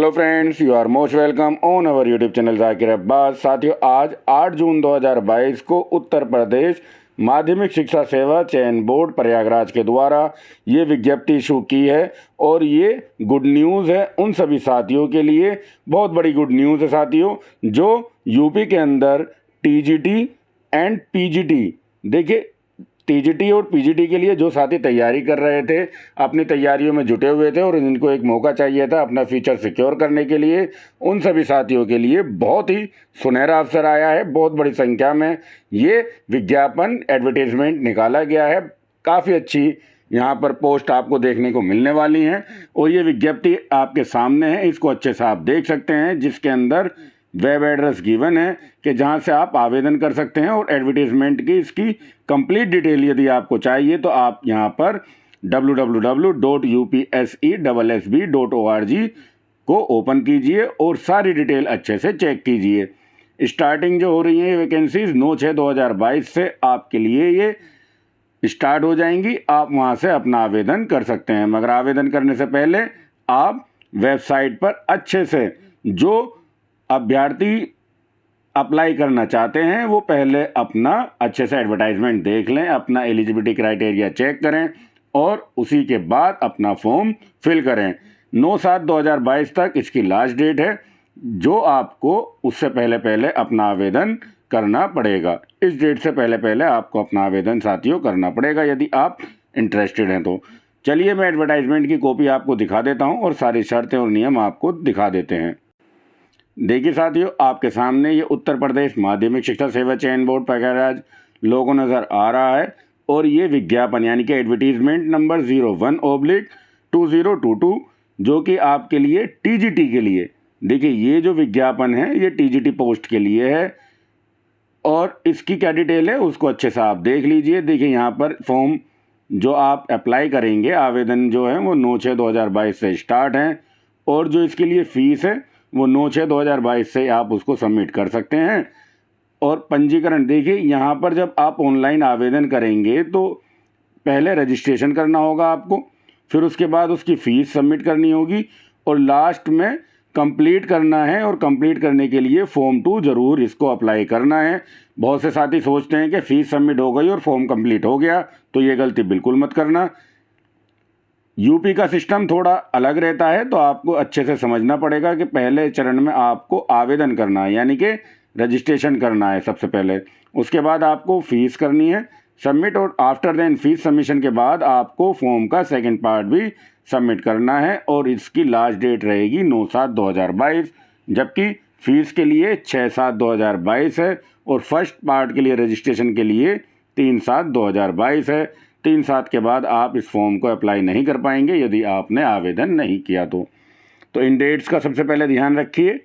Hello friends, you are most welcome on our YouTube channel Zakir Abbas. साथियों, आज 8 जून 2022 को उत्तर प्रदेश माध्यमिक शिक्षा सेवा चयन बोर्ड प्रयागराज के द्वारा ये विज्ञप्ति इशू की है और ये गुड न्यूज़ है उन सभी साथियों के लिए। बहुत बड़ी गुड न्यूज़ है साथियों, जो यूपी के अंदर टीजीटी एंड पीजीटी, देखिए टीजीटी और पीजीटी के लिए जो साथी तैयारी कर रहे थे, अपनी तैयारियों में जुटे हुए थे और जिनको एक मौका चाहिए था अपना फ्यूचर सिक्योर करने के लिए, उन सभी साथियों के लिए बहुत ही सुनहरा अवसर आया है। बहुत बड़ी संख्या में ये विज्ञापन एडवर्टीजमेंट निकाला गया है। काफ़ी अच्छी यहाँ पर पोस्ट आपको देखने को मिलने वाली हैं और ये विज्ञप्ति आपके सामने है, इसको अच्छे से आप देख सकते हैं, जिसके अंदर वेब एड्रेस गिवन है कि जहां से आप आवेदन कर सकते हैं और एडवर्टीजमेंट की इसकी कंप्लीट डिटेल यदि आपको चाहिए तो आप यहां पर www.upsessb.org को ओपन कीजिए और सारी डिटेल अच्छे से चेक कीजिए। स्टार्टिंग जो हो रही है वैकेंसीज 9/6/2022 से आपके लिए ये स्टार्ट हो जाएंगी। आप वहां से अपना आवेदन कर सकते हैं, मगर आवेदन करने से पहले आप वेबसाइट पर अच्छे से जो अभ्यर्थी अप्लाई करना चाहते हैं वो पहले अपना अच्छे से एडवर्टाइजमेंट देख लें, अपना एलिजिबिलिटी क्राइटेरिया चेक करें और उसी के बाद अपना फॉर्म फिल करें। 9/7/2022 तक इसकी लास्ट डेट है, जो आपको उससे पहले अपना आवेदन करना पड़ेगा। इस डेट से पहले आपको अपना आवेदन साथियों करना पड़ेगा यदि आप इंटरेस्टेड हैं तो। चलिए मैं एडवर्टाइजमेंट की कॉपी आपको दिखा देता हूं और सारी शर्तें और नियम आपको दिखा देते हैं। देखिए साथियों, आपके सामने ये उत्तर प्रदेश माध्यमिक शिक्षा सेवा चयन बोर्ड प्रयागराज लोगो नज़र आ रहा है और ये विज्ञापन यानी कि एडवर्टीजमेंट नंबर 01/2022 जो कि आपके लिए टीजीटी के लिए, देखिए ये जो विज्ञापन है ये टीजीटी पोस्ट के लिए है और इसकी क्या डिटेल है उसको अच्छे से आप देख लीजिए। देखिए यहाँ पर फॉर्म जो आप अप्लाई करेंगे, आवेदन जो है वो 9/6/2022 से स्टार्ट हैं और जो इसके लिए फ़ीस है वो 9/6/2022 से आप उसको सबमिट कर सकते हैं। और पंजीकरण, देखिए यहाँ पर जब आप ऑनलाइन आवेदन करेंगे तो पहले रजिस्ट्रेशन करना होगा आपको, फिर उसके बाद उसकी फ़ीस सबमिट करनी होगी और लास्ट में कंप्लीट करना है। और कंप्लीट करने के लिए फॉर्म 2 ज़रूर इसको अप्लाई करना है। बहुत से साथी सोचते हैं कि फ़ीस सबमिट हो गई और फॉर्म कंप्लीट हो गया, तो ये गलती बिल्कुल मत करना। यूपी का सिस्टम थोड़ा अलग रहता है, तो आपको अच्छे से समझना पड़ेगा कि पहले चरण में आपको आवेदन करना है यानी कि रजिस्ट्रेशन करना है सबसे पहले, उसके बाद आपको फ़ीस करनी है सबमिट और आफ्टर देन फीस सबमिशन के बाद आपको फॉर्म का सेकंड पार्ट भी सबमिट करना है और इसकी लास्ट डेट रहेगी 9/7/2022, जबकि फ़ीस के लिए 6/7/2022 है और फर्स्ट पार्ट के लिए रजिस्ट्रेशन के लिए 3/7/2022 है। 3/7 के बाद आप इस फॉर्म को अप्लाई नहीं कर पाएंगे यदि आपने आवेदन नहीं किया तो इन डेट्स का सबसे पहले ध्यान रखिए।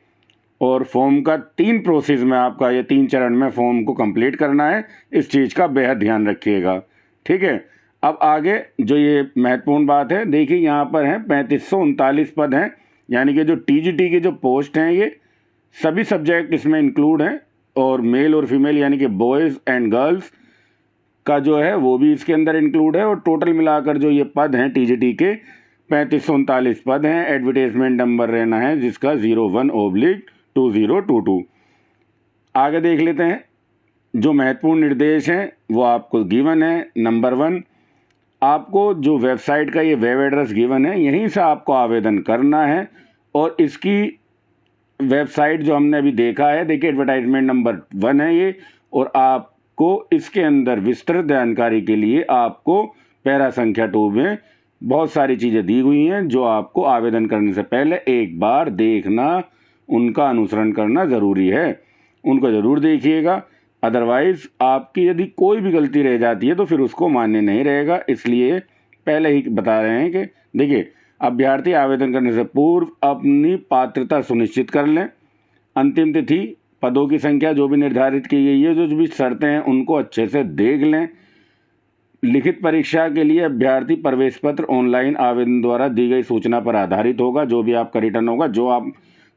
और फॉर्म का 3 प्रोसेस में आपका ये 3 चरण में फॉर्म को कंप्लीट करना है, इस चीज़ का बेहद ध्यान रखिएगा, ठीक है। अब आगे जो ये महत्वपूर्ण बात है, देखिए यहाँ पर हैं 3539 पद हैं, यानी कि जो टीजीटी के जो पोस्ट हैं ये सभी सब्जेक्ट इसमें इंक्लूड हैं और मेल और फीमेल यानी कि बॉयज़ एंड गर्ल्स का जो है वो भी इसके अंदर इंक्लूड है। और टोटल मिलाकर जो ये पद हैं टीजीटी के 3539 पद हैं। एडवर्टाइजमेंट नंबर रहना है जिसका 01/2022। आगे देख लेते हैं, जो महत्वपूर्ण निर्देश हैं वो आपको गिवन है। नंबर 1, आपको जो वेबसाइट का ये वेब एड्रेस गिवन है यहीं से आपको आवेदन करना है और इसकी वेबसाइट जो हमने अभी देखा है, देखिए एडवर्टाइजमेंट नंबर 1 है ये, और आपको इसके अंदर विस्तृत जानकारी के लिए आपको पैरा संख्या 2 में बहुत सारी चीज़ें दी हुई हैं जो आपको आवेदन करने से पहले एक बार देखना, उनका अनुसरण करना ज़रूरी है। उनको ज़रूर देखिएगा, अदरवाइज़ आपकी यदि कोई भी गलती रह जाती है तो फिर उसको मान्य नहीं रहेगा। इसलिए पहले ही बता रहे हैं कि देखिए अभ्यर्थी आवेदन करने से पूर्व अपनी पात्रता सुनिश्चित कर लें। अंतिम तिथि, पदों की संख्या जो भी निर्धारित की गई है, जो भी शर्तें हैं उनको अच्छे से देख लें। लिखित परीक्षा के लिए अभ्यर्थी प्रवेश पत्र ऑनलाइन आवेदन द्वारा दी गई सूचना पर आधारित होगा। जो भी आपका रिटर्न होगा, जो आप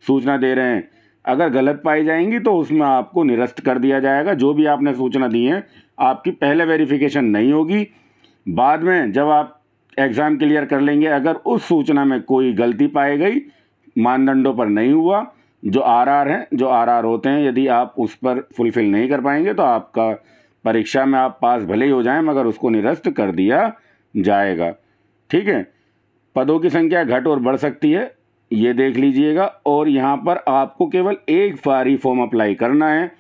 सूचना दे रहे हैं, अगर गलत पाई जाएंगी तो उसमें आपको निरस्त कर दिया जाएगा। जो भी आपने सूचना दी है आपकी पहले वेरिफिकेशन नहीं होगी, बाद में जब आप एग्ज़ाम क्लियर कर लेंगे अगर उस सूचना में कोई गलती पाई गई मानदंडों पर नहीं हुआ, जो आरआर होते हैं, यदि आप उस पर फुलफ़िल नहीं कर पाएंगे तो आपका परीक्षा में आप पास भले ही हो जाएं मगर उसको निरस्त कर दिया जाएगा। ठीक है, पदों की संख्या घट और बढ़ सकती है, ये देख लीजिएगा। और यहाँ पर आपको केवल एक बार ही फॉर्म अप्लाई करना है।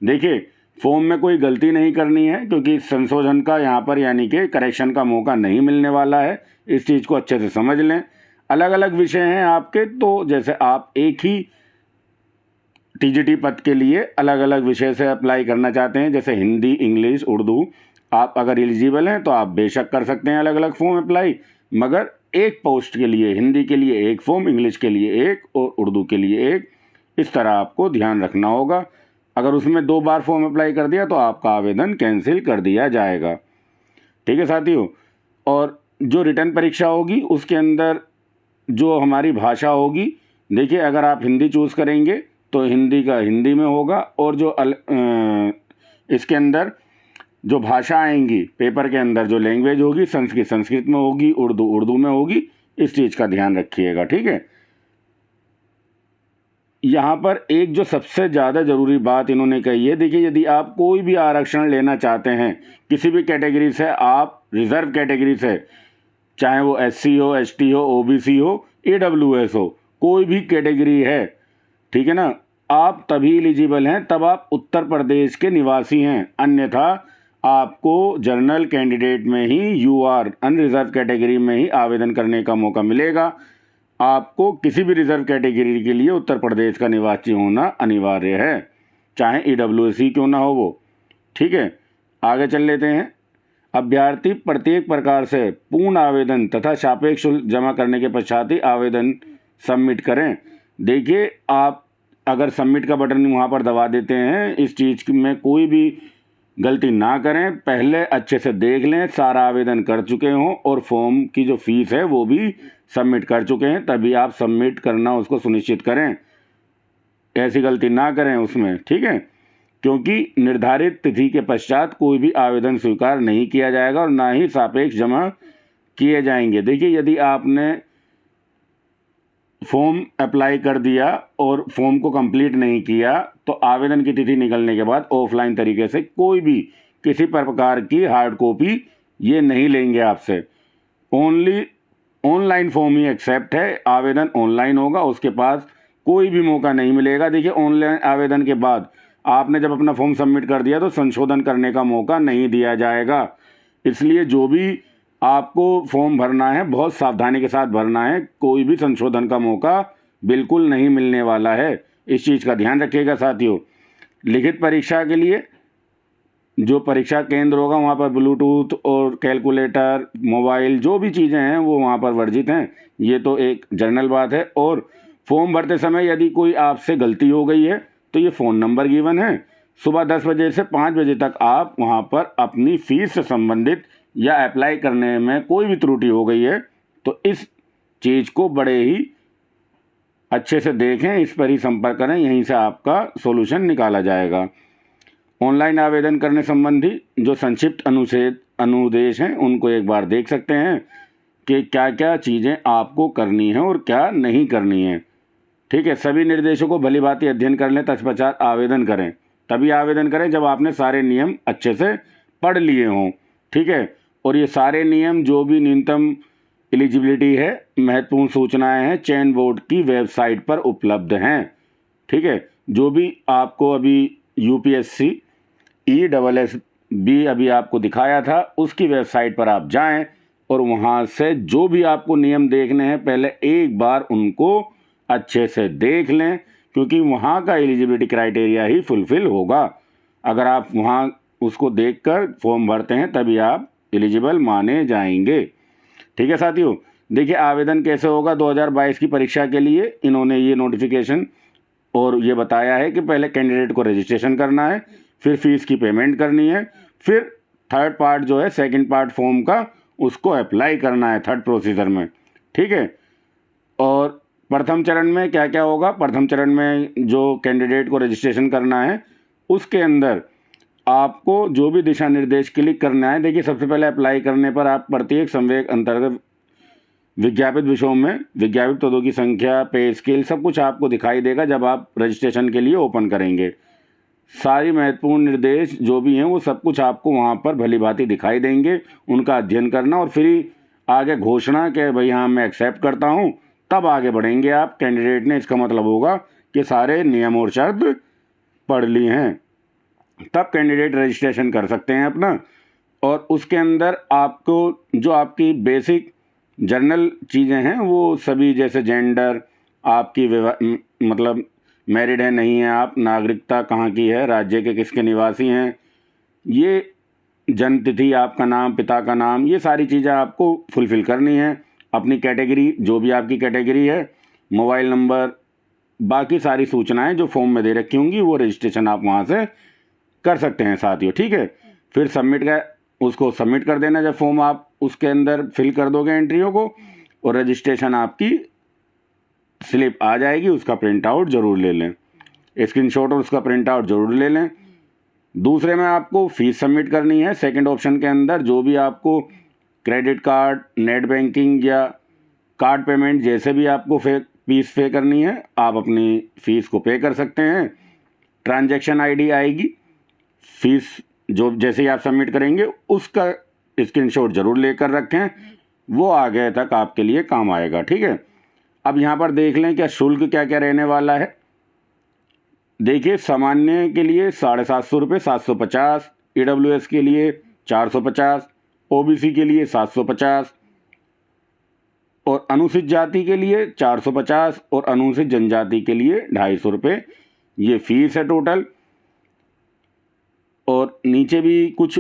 देखिए, फॉर्म में कोई गलती नहीं करनी है क्योंकि संशोधन का यहाँ पर यानी कि करेक्शन का मौका नहीं मिलने वाला है। इस चीज़ को अच्छे से समझ लें। अलग अलग विषय हैं आपके, तो जैसे आप एक ही टीजीटी पद के लिए अलग अलग विषय से अप्लाई करना चाहते हैं, जैसे हिंदी, इंग्लिश, उर्दू, आप अगर एलिजिबल हैं तो आप बेशक कर सकते हैं अलग अलग फॉर्म अप्लाई, मगर एक पोस्ट के लिए हिंदी के लिए एक फॉर्म, इंग्लिश के लिए एक और उर्दू के लिए एक, इस तरह आपको ध्यान रखना होगा। अगर उसमें 2 बार फॉर्म अप्लाई कर दिया तो आपका आवेदन कैंसिल कर दिया जाएगा। ठीक है साथियों, और जो रिटर्न परीक्षा होगी उसके अंदर जो हमारी भाषा होगी, देखिए अगर आप हिंदी चूज़ करेंगे तो हिंदी का हिंदी में होगा, और जो इसके अंदर जो भाषा आएंगी पेपर के अंदर, जो लैंग्वेज होगी, संस्कृत में होगी, उर्दू में होगी। इस चीज़ का ध्यान रखिएगा। ठीक है, यहाँ पर एक जो सबसे ज़्यादा ज़रूरी बात इन्होंने कही है, देखिए यदि आप कोई भी आरक्षण लेना चाहते हैं किसी भी कैटेगरी से, आप रिज़र्व कैटेगरी से, चाहे वो SC हो, ST हो, OBC हो, AWS हो, कोई भी कैटेगरी है, ठीक है ना, आप तभी एलिजिबल हैं तब आप उत्तर प्रदेश के निवासी हैं, अन्यथा आपको जनरल कैंडिडेट में ही UR अनरिजर्व कैटेगरी में ही आवेदन करने का मौका मिलेगा। आपको किसी भी रिजर्व कैटेगरी के लिए उत्तर प्रदेश का निवासी होना अनिवार्य है, चाहे EWS क्यों ना हो वो। ठीक है, आगे चल लेते हैं। अभ्यर्थी प्रत्येक प्रकार से पूर्ण आवेदन तथा सापेक्ष शुल्क जमा करने के पश्चात ही आवेदन सबमिट करें। देखिए, आप अगर सबमिट का बटन वहाँ पर दबा देते हैं, इस चीज़ में कोई भी गलती ना करें, पहले अच्छे से देख लें, सारा आवेदन कर चुके हों और फॉर्म की जो फीस है वो भी सबमिट कर चुके हैं, तभी आप सबमिट करना उसको सुनिश्चित करें, ऐसी गलती ना करें उसमें। ठीक है, क्योंकि निर्धारित तिथि के पश्चात कोई भी आवेदन स्वीकार नहीं किया जाएगा और ना ही सापेक्ष जमा किए जाएंगे। देखिए, यदि आपने फॉर्म अप्लाई कर दिया और फॉर्म को कंप्लीट नहीं किया तो आवेदन की तिथि निकलने के बाद ऑफलाइन तरीके से कोई भी किसी प्रकार की हार्ड कॉपी ये नहीं लेंगे आपसे। ओनली ऑनलाइन फॉर्म ही एक्सेप्ट है, आवेदन ऑनलाइन होगा, उसके पास कोई भी मौका नहीं मिलेगा। देखिए, ऑनलाइन आवेदन के बाद आपने जब अपना फॉर्म सबमिट कर दिया तो संशोधन करने का मौका नहीं दिया जाएगा। इसलिए जो भी आपको फॉर्म भरना है बहुत सावधानी के साथ भरना है, कोई भी संशोधन का मौका बिल्कुल नहीं मिलने वाला है। इस चीज़ का ध्यान रखिएगा साथियों। लिखित परीक्षा के लिए जो परीक्षा केंद्र होगा वहाँ पर ब्लूटूथ और कैलकुलेटर, मोबाइल, जो भी चीज़ें हैं वो वहाँ पर वर्जित हैं, ये तो एक जनरल बात है। और फॉर्म भरते समय यदि कोई आपसे गलती हो गई है तो ये फ़ोन नंबर गिवन है, सुबह 10 बजे से 5 बजे तक आप वहाँ पर अपनी फ़ीस से संबंधित या अप्लाई करने में कोई भी त्रुटि हो गई है तो इस चीज़ को बड़े ही अच्छे से देखें, इस पर ही संपर्क करें, यहीं से आपका सॉल्यूशन निकाला जाएगा। ऑनलाइन आवेदन करने संबंधी जो संक्षिप्त अनुदेश हैं उनको एक बार देख सकते हैं कि क्या क्या चीज़ें आपको करनी है और क्या नहीं करनी है। ठीक है, सभी निर्देशों को भली भांति अध्ययन कर लें, तत्पश्चात आवेदन करें। तभी आवेदन करें जब आपने सारे नियम अच्छे से पढ़ लिए हों। ठीक है, और ये सारे नियम जो भी न्यूनतम एलिजिबिलिटी है, महत्वपूर्ण सूचनाएं हैं, चयन बोर्ड की वेबसाइट पर उपलब्ध हैं। ठीक है, जो भी आपको अभी UPSC ESSB अभी आपको दिखाया था उसकी वेबसाइट पर आप जाएं और वहाँ से जो भी आपको नियम देखने हैं पहले एक बार उनको अच्छे से देख लें, क्योंकि वहाँ का एलिजिबिलिटी क्राइटेरिया ही फुलफ़िल होगा। अगर आप वहाँ उसको देखकर फॉर्म भरते हैं तभी आप एलिजिबल माने जाएंगे। ठीक है साथियों, देखिए आवेदन कैसे होगा 2022 की परीक्षा के लिए इन्होंने ये नोटिफिकेशन और ये बताया है कि पहले कैंडिडेट को रजिस्ट्रेशन करना है, फिर फीस की पेमेंट करनी है, फिर थर्ड पार्ट जो है सेकंड पार्ट फॉर्म का उसको अप्लाई करना है थर्ड प्रोसीजर में। ठीक है, और प्रथम चरण में क्या क्या होगा, प्रथम चरण में जो कैंडिडेट को रजिस्ट्रेशन करना है उसके अंदर आपको जो भी दिशा निर्देश क्लिक करना है। देखिए, सबसे पहले अप्लाई करने पर आप प्रत्येक संवेग अंतर्गत विज्ञापित विषयों में विज्ञापित पदों की संख्या, पे स्केल सब कुछ आपको दिखाई देगा जब आप रजिस्ट्रेशन के लिए ओपन करेंगे। सारी महत्वपूर्ण निर्देश जो भी हैं वो सब कुछ आपको वहाँ पर भली भांति दिखाई देंगे। उनका अध्ययन करना और फिर आगे घोषणा कि भाई हाँ मैं एक्सेप्ट करता हूँ, तब आगे बढ़ेंगे आप। कैंडिडेट ने इसका मतलब होगा कि सारे नियम और शर्त पढ़ ली हैं, तब कैंडिडेट रजिस्ट्रेशन कर सकते हैं अपना। और उसके अंदर आपको जो आपकी बेसिक जर्नल चीज़ें हैं वो सभी, जैसे जेंडर, आपकी मतलब मैरिड है नहीं है आप, नागरिकता कहाँ की है, राज्य के किसके निवासी हैं, ये जन्म तिथि, आपका नाम, पिता का नाम, ये सारी चीज़ें आपको फुलफ़िल करनी है। अपनी कैटेगरी, जो भी आपकी कैटेगरी है, मोबाइल नंबर, बाकी सारी सूचनाएं जो फॉर्म में दे रखी होंगी वो रजिस्ट्रेशन आप वहाँ से कर सकते हैं साथियों। ठीक है, फिर सबमिट का उसको सबमिट कर देना जब फॉर्म आप उसके अंदर फिल कर दोगे एंट्रियों को, और रजिस्ट्रेशन आपकी स्लिप आ जाएगी, उसका प्रिंट आउट ज़रूर ले लें, स्क्रीनशॉट और उसका प्रिंट आउट ज़रूर ले लें। दूसरे में आपको फ़ीस सबमिट करनी है। सेकंड ऑप्शन के अंदर जो भी आपको क्रेडिट कार्ड, नेट बैंकिंग या कार्ड पेमेंट जैसे भी आपको फीस पे करनी है, आप अपनी फ़ीस को पे कर सकते हैं। ट्रांजैक्शन आईडी आएगी, फ़ीस जो जैसे ही आप सबमिट करेंगे उसका स्क्रीनशॉट ज़रूर लेकर रखें, वो आगे तक आपके लिए काम आएगा। ठीक है, अब यहाँ पर देख लें क्या शुल्क क्या क्या रहने वाला है। देखिए, सामान्य के लिए 750 रुपये 750, EWS के लिए 450, OBC के लिए 750 और अनुसूचित जाति के लिए 450 और अनुसूचित जनजाति के लिए 250 रुपये, ये फीस है टोटल। और नीचे भी कुछ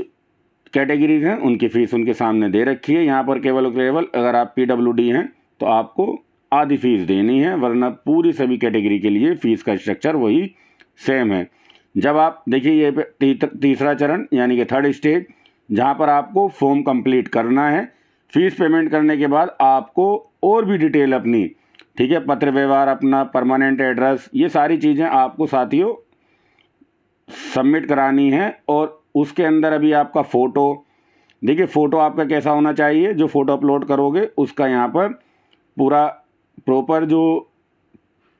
कैटेगरीज हैं, उनकी फ़ीस उनके सामने दे रखी है। यहाँ पर केवल अगर आप PWD हैं तो आपको आधी फीस देनी है, वरना पूरी सभी कैटेगरी के लिए फ़ीस का स्ट्रक्चर वही सेम है। जब आप देखिए ये तीसरा चरण यानी कि थर्ड स्टेज, जहाँ पर आपको फॉर्म कंप्लीट करना है। फ़ीस पेमेंट करने के बाद आपको और भी डिटेल अपनी, ठीक है, पत्र व्यवहार, अपना परमानेंट एड्रेस, ये सारी चीज़ें आपको साथियों सबमिट करानी है। और उसके अंदर अभी आपका फ़ोटो, देखिए फ़ोटो आपका कैसा होना चाहिए, जो फ़ोटो अपलोड करोगे उसका यहाँ पर पूरा प्रॉपर जो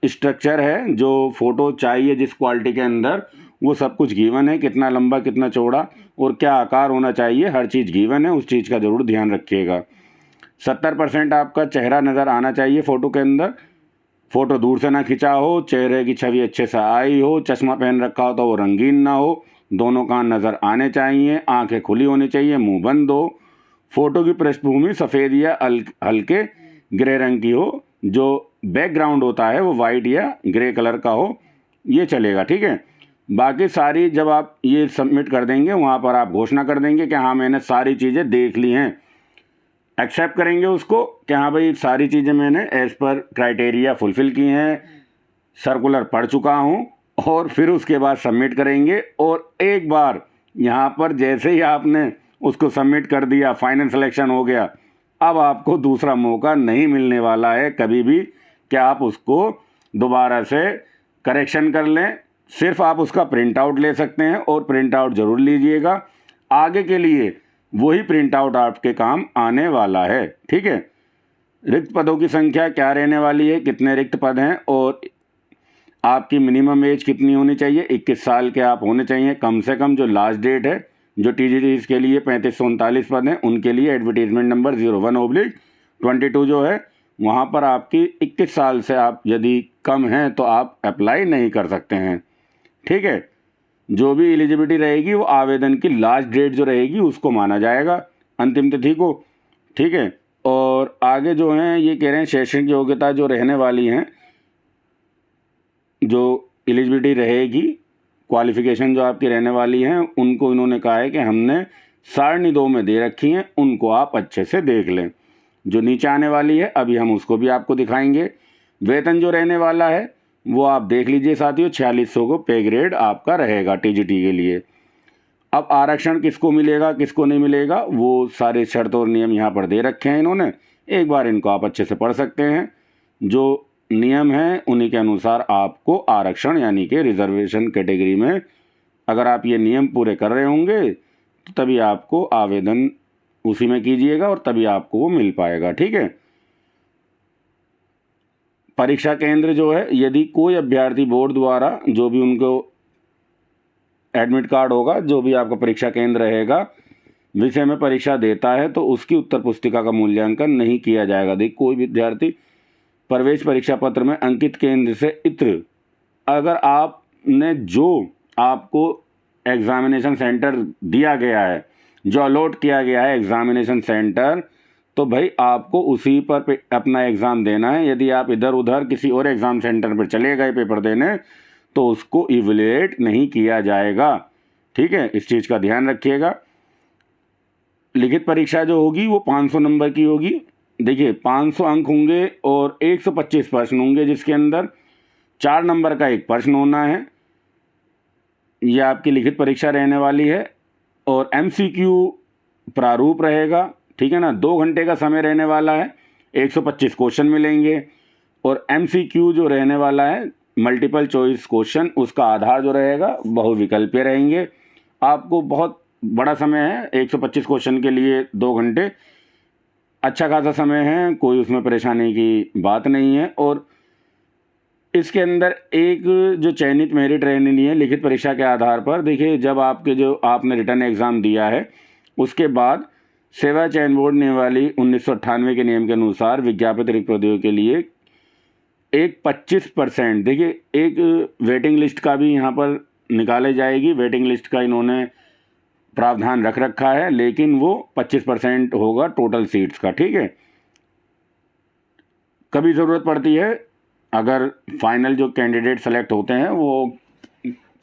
स्ट्रक्चर है, जो फ़ोटो चाहिए जिस क्वालिटी के अंदर, वो सब कुछ गिवन है। कितना लंबा, कितना चौड़ा और क्या आकार होना चाहिए, हर चीज़ गिवन है, उस चीज़ का ज़रूर ध्यान रखिएगा। 70% आपका चेहरा नज़र आना चाहिए फ़ोटो के अंदर, फ़ोटो दूर से ना खिंचा हो, चेहरे की छवि अच्छे से आई हो, चश्मा पहन रखा हो तो वो रंगीन ना हो, दोनों कान नज़र आने चाहिए, आंखें खुली होनी चाहिए, मुंह बंद हो, फ़ोटो की पृष्ठभूमि सफ़ेद या हल्के ग्रे रंग की हो, जो बैकग्राउंड होता है वो वाइट या ग्रे कलर का हो, ये चलेगा। ठीक है, बाकी सारी जब आप ये सबमिट कर देंगे वहाँ पर आप घोषणा कर देंगे कि हाँ मैंने सारी चीज़ें देख ली हैं, एक्सेप्ट करेंगे उसको कि हाँ भाई सारी चीज़ें मैंने एज़ पर क्राइटेरिया फुलफ़िल की हैं, सर्कुलर पढ़ चुका हूँ, और फिर उसके बाद सबमिट करेंगे। और एक बार यहाँ पर जैसे ही आपने उसको सबमिट कर दिया, फाइनल सिलेक्शन हो गया, अब आपको दूसरा मौका नहीं मिलने वाला है कभी भी कि आप उसको दोबारा से करेक्शन कर लें। सिर्फ आप उसका प्रिंट आउट ले सकते हैं, और प्रिंट आउट ज़रूर लीजिएगा, आगे के लिए वही प्रिंट आउट आपके काम आने वाला है। ठीक है, रिक्त पदों की संख्या क्या रहने वाली है, कितने रिक्त पद हैं, और आपकी मिनिमम एज कितनी होनी चाहिए, 21 साल के आप होने चाहिए कम से कम। जो लास्ट डेट है जो TGT के लिए 3539 पद हैं, उनके लिए एडवर्टीजमेंट नंबर 01/22 जो है, वहाँ पर आपकी 21 साल से आप यदि कम हैं तो आप अप्लाई नहीं कर सकते हैं। ठीक है, जो भी एलिजिबिलिटी रहेगी वो आवेदन की लास्ट डेट जो रहेगी उसको माना जाएगा, अंतिम तिथि को। ठीक है, और आगे जो हैं ये कह रहे हैं शैक्षणिक योग्यता जो रहने वाली हैं, जो एलिजिबिलिटी रहेगी, क्वालिफ़िकेशन जो आपकी रहने वाली हैं, उनको इन्होंने कहा है कि हमने सारणी 2 में दे रखी हैं, उनको आप अच्छे से देख लें। जो नीचे आने वाली है अभी हम उसको भी आपको दिखाएंगे। वेतन जो रहने वाला है वो आप देख लीजिए साथियों, 4600 को पे ग्रेड आपका रहेगा TGT के लिए। अब आरक्षण किसको मिलेगा किसको नहीं मिलेगा, वो सारे शर्त और नियम यहाँ पर दे रखे हैं इन्होंने, एक बार इनको आप अच्छे से पढ़ सकते हैं। जो नियम हैं उन्हीं के अनुसार आपको आरक्षण यानी कि रिजर्वेशन कैटेगरी में अगर आप ये नियम पूरे कर रहे होंगे तो तभी आपको आवेदन उसी में कीजिएगा और तभी आपको वो मिल पाएगा। ठीक है, परीक्षा केंद्र जो है, यदि कोई अभ्यर्थी बोर्ड द्वारा जो भी उनको एडमिट कार्ड होगा, जो भी आपका परीक्षा केंद्र रहेगा, विषय में परीक्षा देता है, तो उसकी उत्तर पुस्तिका का मूल्यांकन नहीं किया जाएगा। देखिए, कोई विद्यार्थी प्रवेश परीक्षा पत्र में अंकित केंद्र से इत्र, अगर आपने जो आपको एग्जामिनेशन सेंटर दिया गया है, जो अलॉट किया गया है एग्जामिनेशन सेंटर, तो भाई आपको उसी पर अपना एग्ज़ाम देना है। यदि आप इधर उधर किसी और एग्ज़ाम सेंटर पर चले गए पेपर देने, तो उसको इवैल्यूएट नहीं किया जाएगा। ठीक है, इस चीज़ का ध्यान रखिएगा। लिखित परीक्षा जो होगी वो 500 नंबर की होगी। देखिए, 500 अंक होंगे और 125 प्रश्न होंगे, जिसके अंदर 4 नंबर का एक प्रश्न होना है। यह आपकी लिखित परीक्षा रहने वाली है और MCQ प्रारूप रहेगा। ठीक है ना, 2 घंटे का समय रहने वाला है, 125 क्वेश्चन मिलेंगे और MCQ जो रहने वाला है मल्टीपल चॉइस क्वेश्चन, उसका आधार जो रहेगा बहुविकल्पीय रहेंगे। आपको बहुत बड़ा समय है, 125 क्वेश्चन के लिए 2 घंटे अच्छा खासा समय है, कोई उसमें परेशानी की बात नहीं है। और इसके अंदर एक जो चयनित मेरिट रहनी है लिखित परीक्षा के आधार पर, देखिए जब आपने रिटर्न एग्ज़ाम दिया है, उसके बाद सेवा चयन बोर्ड नियमावली 1998 के नियम के अनुसार विज्ञापित रिक्त पदों के लिए एक 25%, देखिए एक वेटिंग लिस्ट का भी यहाँ पर निकाले जाएगी। वेटिंग लिस्ट का इन्होंने प्रावधान रख रखा है, लेकिन वो 25% होगा टोटल सीट्स का। ठीक है, कभी ज़रूरत पड़ती है, अगर फाइनल जो कैंडिडेट सेलेक्ट होते हैं वो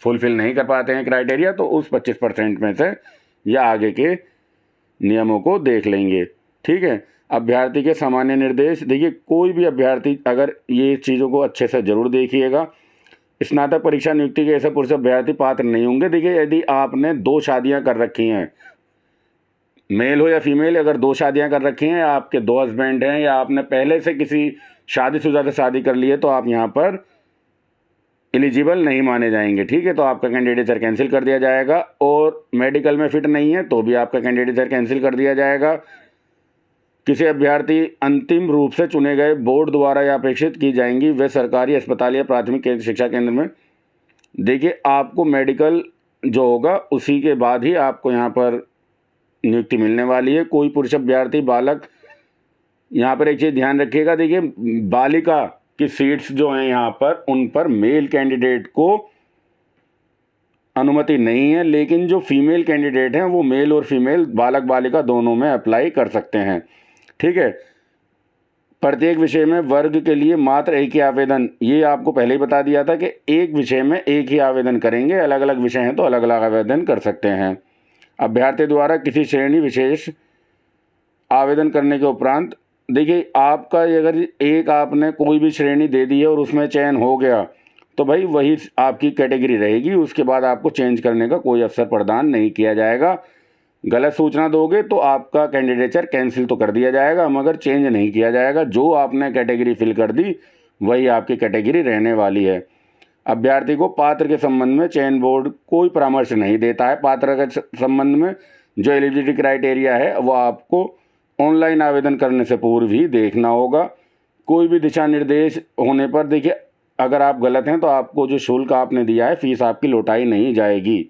फुलफ़िल नहीं कर पाते हैं क्राइटेरिया, तो उस 25% में से या आगे के नियमों को देख लेंगे। ठीक है, अभ्यर्थी के सामान्य निर्देश, देखिए कोई भी अभ्यर्थी, अगर ये चीज़ों को अच्छे से ज़रूर देखिएगा, स्नातक परीक्षा नियुक्ति के ऐसे पुरुष अभ्यर्थी पात्र नहीं होंगे। देखिए, यदि आपने 2 शादियां कर रखी हैं, मेल हो या फीमेल, अगर 2 शादियां कर रखी हैं, आपके 2 हस्बैंड हैं, या आपने पहले से किसी शादीशुदा से शादी कर ली है, तो आप यहाँ पर एलिजिबल नहीं माने जाएंगे। ठीक है, तो आपका कैंडिडेचर कैंसिल कर दिया जाएगा। और मेडिकल में फिट नहीं है तो भी आपका कैंडिडेचर कैंसिल कर दिया जाएगा। किसी अभ्यर्थी अंतिम रूप से चुने गए बोर्ड द्वारा या अपेक्षित की जाएंगी वे सरकारी अस्पताल या प्राथमिक शिक्षा केंद्र में, देखिए आपको मेडिकल जो होगा उसी के बाद ही आपको यहाँ पर नियुक्ति मिलने वाली है। कोई पुरुष अभ्यर्थी बालक, यहाँ पर एक चीज़ ध्यान रखिएगा, देखिए बालिका की सीट्स जो हैं यहाँ पर, उन पर मेल कैंडिडेट को अनुमति नहीं है, लेकिन जो फीमेल कैंडिडेट हैं वो मेल और फीमेल, बालक बालिका दोनों में अप्लाई कर सकते हैं। ठीक है, प्रत्येक विषय में वर्ग के लिए मात्र एक ही आवेदन, ये आपको पहले ही बता दिया था कि एक विषय में एक ही आवेदन करेंगे, अलग अलग विषय हैं तो अलग अलग आवेदन कर सकते हैं। अभ्यर्थी द्वारा किसी श्रेणी विशेष आवेदन करने के उपरांत, देखिए आपका अगर एक आपने कोई भी श्रेणी दे दी है और उसमें चयन हो गया, तो भाई वही आपकी कैटेगरी रहेगी, उसके बाद आपको चेंज करने का कोई अवसर प्रदान नहीं किया जाएगा। गलत सूचना दोगे तो आपका कैंडिडेचर कैंसिल तो कर दिया जाएगा, मगर चेंज नहीं किया जाएगा। जो आपने कैटेगरी फिल कर दी वही आपकी कैटेगरी रहने वाली है। अभ्यर्थी को पात्र के संबंध में चयन बोर्ड कोई परामर्श नहीं देता है। पात्र के संबंध में जो एलिजिबिलिटी क्राइटेरिया है वो आपको ऑनलाइन आवेदन करने से पूर्व ही देखना होगा। कोई भी दिशा निर्देश होने पर, देखिए अगर आप गलत हैं तो आपको जो शुल्क आपने दिया है, फीस आपकी लौटाई नहीं जाएगी।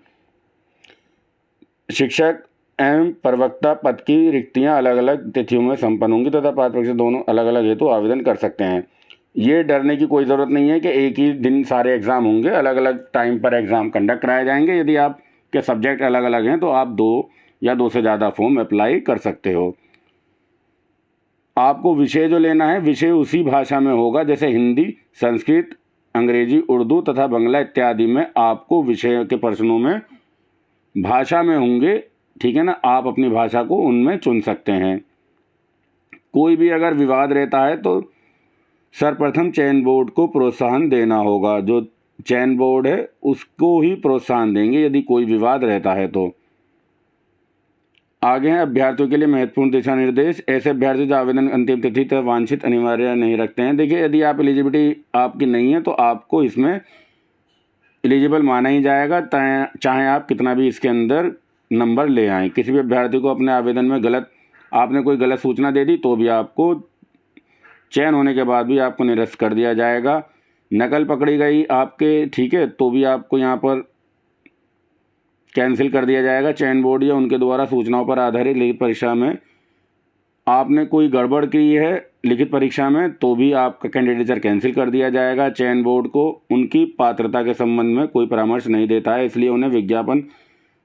शिक्षक एवं प्रवक्ता पद की रिक्तियां अलग अलग तिथियों में संपन्न होंगी तथा पात्र परीक्षा दोनों अलग अलग हेतु आवेदन कर सकते हैं। ये डरने की कोई ज़रूरत नहीं है कि एक ही दिन सारे एग्ज़ाम होंगे, अलग अलग टाइम पर एग्ज़ाम कंडक्ट कराए जाएंगे। यदि आपके सब्जेक्ट अलग अलग हैं तो आप 2 या 2 से ज़्यादा फॉर्म अप्लाई कर सकते हो। आपको विषय जो लेना है, विषय उसी भाषा में होगा, जैसे हिंदी, संस्कृत, अंग्रेजी, उर्दू तथा बांग्ला इत्यादि में आपको विषय के प्रश्नों में भाषा में होंगे। ठीक है ना, आप अपनी भाषा को उनमें चुन सकते हैं। कोई भी अगर विवाद रहता है तो सर्वप्रथम चयन बोर्ड को प्रोत्साहन देना होगा। जो चयन बोर्ड है उसको ही प्रोत्साहन देंगे यदि कोई विवाद रहता है तो। आगे हैं अभ्यर्थियों के लिए महत्वपूर्ण दिशा निर्देश। ऐसे अभ्यर्थी जो आवेदन अंतिम तिथि तक वांछित अनिवार्य नहीं रखते हैं, देखिए यदि आप एलिजिबिलिटी आपकी नहीं है तो आपको इसमें एलिजिबल माना ही जाएगा, चाहे आप कितना भी इसके अंदर नंबर ले आएँ। किसी भी अभ्यर्थी को अपने आवेदन में आपने कोई गलत सूचना दे दी तो भी आपको चयन होने के बाद भी आपको निरस्त कर दिया जाएगा। नकल पकड़ी गई आपके, ठीक है, तो भी आपको यहाँ पर कैंसिल कर दिया जाएगा। चयन बोर्ड या उनके द्वारा सूचनाओं पर आधारित लिखित परीक्षा में आपने कोई गड़बड़ की है लिखित परीक्षा में, तो भी आपका कैंडिडेचर कैंसिल कर दिया जाएगा। चयन बोर्ड को उनकी पात्रता के संबंध में कोई परामर्श नहीं देता है, इसलिए उन्हें विज्ञापन,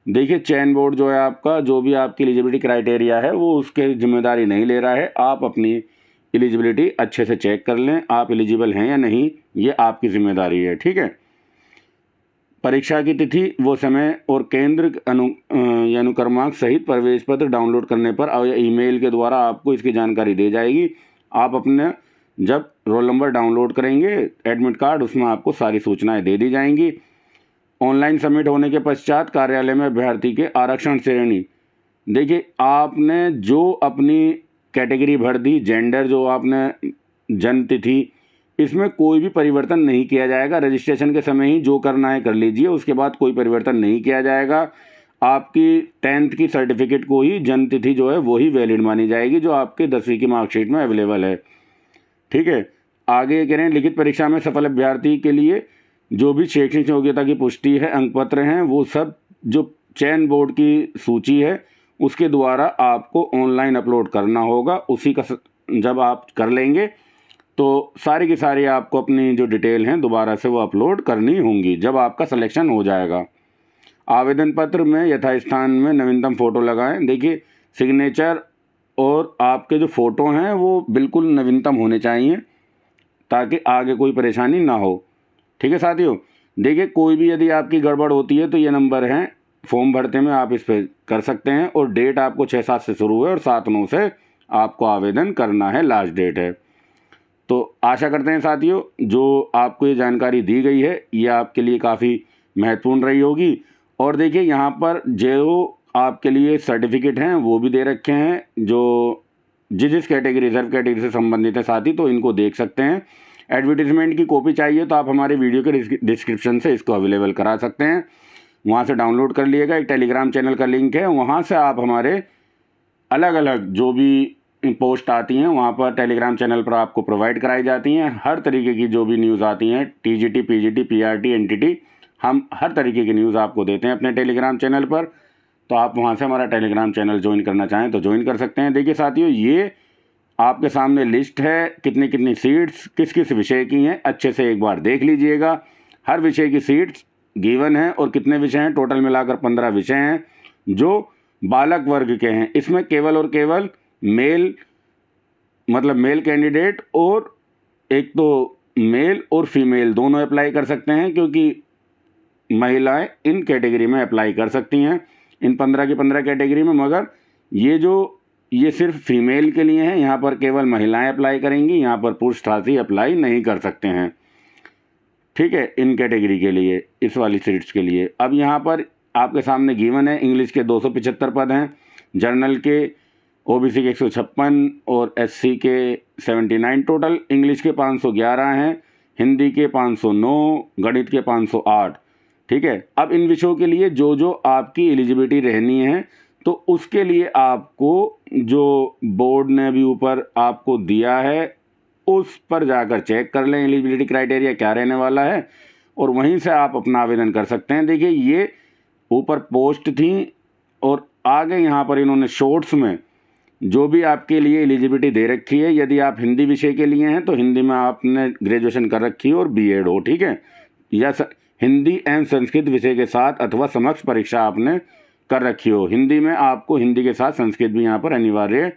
देखिए चयन बोर्ड जो है आपका, जो भी आपकी एलिजिबिलिटी क्राइटेरिया है वो उसके जिम्मेदारी नहीं ले रहा है। आप अपनी एलिजिबिलिटी अच्छे से चेक कर लें, आप एलिजिबल हैं या नहीं, ये आपकी जिम्मेदारी है, ठीक है। परीक्षा की तिथि, वो समय और केंद्र अनुक्रमांक सहित प्रवेश पत्र डाउनलोड करने पर और ईमेल के द्वारा आपको इसकी जानकारी दी जाएगी। आप अपने जब रोल नंबर डाउनलोड करेंगे एडमिट कार्ड, उसमें आपको सारी सूचनाएं दे दी जाएंगी। ऑनलाइन सबमिट होने के पश्चात कार्यालय में अभ्यर्थी के आरक्षण श्रेणी, देखिए आपने जो अपनी कैटेगरी भर दी, जेंडर जो आपने, जन्म तिथि, इसमें कोई भी परिवर्तन नहीं किया जाएगा। रजिस्ट्रेशन के समय ही जो करना है कर लीजिए, उसके बाद कोई परिवर्तन नहीं किया जाएगा। आपकी 10th की सर्टिफिकेट को ही जन्म तिथि जो है वही वैलिड मानी जाएगी जो आपके 10वीं की मार्कशीट में अवेलेबल है, ठीक है। आगे कह रहे हैं लिखित परीक्षा में सफल अभ्यर्थी के लिए जो भी शैक्षणिक योग्यता की पुष्टि है, अंक पत्र हैं, वो सब जो चयन बोर्ड की सूची है उसके द्वारा आपको ऑनलाइन अपलोड करना होगा। उसी का जब आप कर लेंगे तो सारी की सारी आपको अपनी जो डिटेल हैं दोबारा से वो अपलोड करनी होंगी जब आपका सिलेक्शन हो जाएगा। आवेदन पत्र में यथास्थान में नवीनतम फ़ोटो लगाएं। देखिए सिग्नेचर और आपके जो फ़ोटो हैं वो बिल्कुल नवीनतम होने चाहिए ताकि आगे कोई परेशानी ना हो, ठीक है साथियों। देखिए कोई भी यदि आपकी गड़बड़ होती है तो ये नंबर हैं, फॉर्म भरते में आप इस पर कर सकते हैं। और डेट आपको 6-7 से शुरू है और 7-9 से आपको आवेदन करना है, लास्ट डेट है। तो आशा करते हैं साथियों जो आपको ये जानकारी दी गई है ये आपके लिए काफ़ी महत्वपूर्ण रही होगी। और देखिए यहाँ पर जो आपके लिए सर्टिफिकेट हैं वो भी दे रखे हैं जो जिस कैटेगरी, रिजर्व कैटेगरी से संबंधित है साथी, तो इनको देख सकते हैं। एडवर्टीजमेंट की कॉपी चाहिए तो आप हमारे वीडियो के डिस्क्रिप्शन से इसको अवेलेबल करा सकते हैं, वहाँ से डाउनलोड कर लिएगा। एक टेलीग्राम चैनल का लिंक है, वहाँ से आप हमारे अलग अलग जो भी पोस्ट आती हैं वहाँ पर टेलीग्राम चैनल पर आपको प्रोवाइड कराई जाती हैं। हर तरीके की जो भी न्यूज़ आती हैं, टीजीटी, पीजीटी, पीआरटी, एनटीटी, हम हर तरीके की न्यूज़ आपको देते हैं अपने टेलीग्राम चैनल पर। तो आप वहाँ से हमारा टेलीग्राम चैनल ज्वाइन करना चाहें तो ज्वाइन कर सकते हैं। देखिए साथियों ये आपके सामने लिस्ट है, कितनी कितनी सीट्स किस किस विषय की हैं, अच्छे से एक बार देख लीजिएगा। हर विषय की सीट्स गिवन है और कितने विषय हैं, टोटल मिलाकर 15 विषय हैं जो बालक वर्ग के हैं। इसमें केवल और केवल मेल, मतलब मेल कैंडिडेट, और एक तो मेल और फीमेल दोनों अप्लाई कर सकते हैं क्योंकि महिलाएं इन कैटेगरी में अप्लाई कर सकती हैं, इन 15 की 15 कैटेगरी में। मगर ये सिर्फ फीमेल के लिए हैं, यहाँ पर केवल महिलाएं अप्लाई करेंगी, यहाँ पर पुरुष साथी अप्लाई नहीं कर सकते हैं, ठीक है, इन कैटेगरी के लिए, इस वाली सीट्स के लिए। अब यहाँ पर आपके सामने गिवन है, इंग्लिश के 275 पद हैं, जर्नल के ओबीसी के 156 और एससी के 79 टोटल, इंग्लिश के 511 हैं, हिंदी के 509, गणित के 508, ठीक है। अब इन विषयों के लिए जो जो आपकी एलिजिबिलिटी रहनी है तो उसके लिए आपको जो बोर्ड ने अभी ऊपर आपको दिया है उस पर जाकर चेक कर लें एलिजिबिलिटी क्राइटेरिया क्या रहने वाला है और वहीं से आप अपना आवेदन कर सकते हैं। देखिए ये ऊपर पोस्ट थी और आगे यहाँ पर इन्होंने शॉर्ट्स में जो भी आपके लिए एलिजिबिलिटी दे रखी है। यदि आप हिंदी विषय के लिए हैं तो हिंदी में आपने ग्रेजुएशन कर रखी है और बीएड हो, ठीक है, या हिंदी एवं संस्कृत विषय के साथ अथवा समक्ष परीक्षा आपने कर रखी हो। हिंदी में आपको हिंदी के साथ संस्कृत भी यहाँ पर अनिवार्य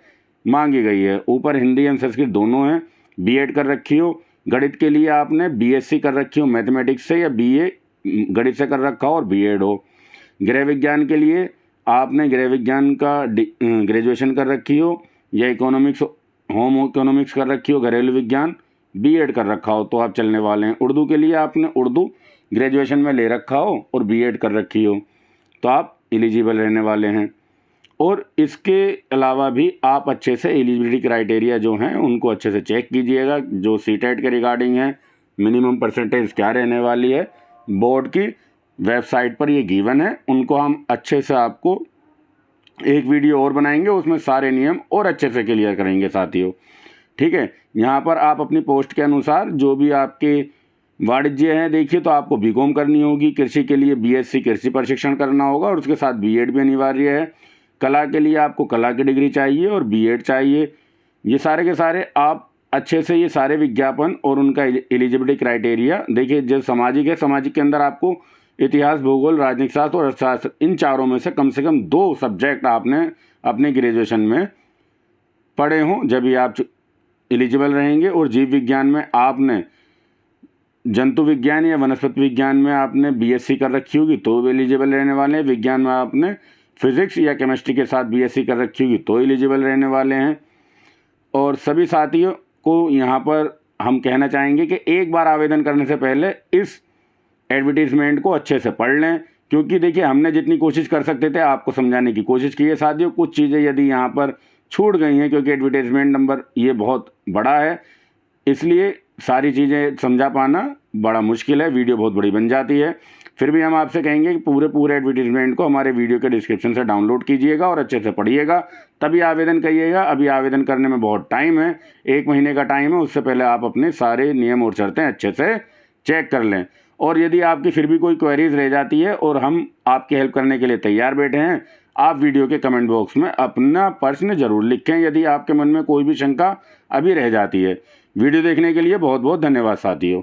मांगी गई है। ऊपर हिंदी एवं संस्कृत दोनों हैं, बीएड कर रखी हो। गणित के लिए आपने बीएससी कर रखी हो मैथमेटिक्स से, या बीए गणित से कर रखा हो और बीएड हो। गृह विज्ञान के लिए आपने गृह विज्ञान का ग्रेजुएशन कर रखी हो या इकोनॉमिक्स, होम इकोनॉमिक्स कर रखी हो, घरेलू विज्ञान बीएड कर रखा हो तो आप चलने वाले हैं। उर्दू के लिए आपने उर्दू ग्रेजुएशन में ले रखा हो और बीएड कर रखी हो तो आप एलिजिबल रहने वाले हैं। और इसके अलावा भी आप अच्छे से एलिजिबिलिटी क्राइटेरिया जो हैं उनको अच्छे से चेक कीजिएगा। जो सीटेट के रिगार्डिंग है, मिनिमम परसेंटेज क्या रहने वाली है, बोर्ड की वेबसाइट पर ये गिवन है। उनको हम अच्छे से आपको एक वीडियो और बनाएंगे, उसमें सारे नियम और अच्छे से क्लियर करेंगे साथियों। ठीक है। यहाँ पर आप अपनी पोस्ट के अनुसार जो भी आपके वाणिज्य हैं, देखिए तो आपको बीकॉम करनी होगी, कृषि के लिए बीएससी कृषि प्रशिक्षण करना होगा और उसके साथ बीएड भी अनिवार्य है। कला के लिए आपको कला की डिग्री चाहिए और बीएड चाहिए। ये सारे के सारे आप अच्छे से ये सारे विज्ञापन और उनका एलिजिबिलिटी क्राइटेरिया देखिए। जो सामाजिक है, सामाजिक के अंदर आपको इतिहास, भूगोल, राजनीतिक शास्त्र और अर्थशास्त्र, इन चारों में से कम 2 सब्जेक्ट आपने अपने ग्रेजुएशन में पढ़े हों, जब भी आप एलिजिबल रहेंगे। और जीव विज्ञान में आपने जंतु विज्ञान या वनस्पति विज्ञान में आपने बीएससी कर रखी होगी तो भी एलिजिबल रहने वाले हैं। विज्ञान में आपने फिजिक्स या केमिस्ट्री के साथ बीएससी कर रखी होगी तो एलिजिबल रहने वाले हैं। और सभी साथियों को यहाँ पर हम कहना चाहेंगे कि एक बार आवेदन करने से पहले इस एडवर्टीज़मेंट को अच्छे से पढ़ लें, क्योंकि देखिए हमने जितनी कोशिश कर सकते थे आपको समझाने की कोशिश की है साथियों। कुछ चीज़ें यदि यहाँ पर छूट गई हैं क्योंकि एडवर्टीज़मेंट नंबर ये बहुत बड़ा है, इसलिए सारी चीज़ें समझा पाना बड़ा मुश्किल है, वीडियो बहुत बड़ी बन जाती है। फिर भी हम आपसे कहेंगे कि पूरे एडवर्टीज़मेंट को हमारे वीडियो के डिस्क्रिप्शन से डाउनलोड कीजिएगा और अच्छे से पढ़िएगा, तभी आवेदन करिएगा। अभी आवेदन करने में बहुत टाइम है, 1 महीने का टाइम है। उससे पहले आप अपने सारे नियम और शर्तें अच्छे से चेक कर लें। और यदि आपकी फिर भी कोई क्वेरीज रह जाती है और हम आपकी हेल्प करने के लिए तैयार बैठे हैं, आप वीडियो के कमेंट बॉक्स में अपना प्रश्न जरूर लिखें यदि आपके मन में कोई भी शंका अभी रह जाती है। वीडियो देखने के लिए बहुत बहुत धन्यवाद साथियों।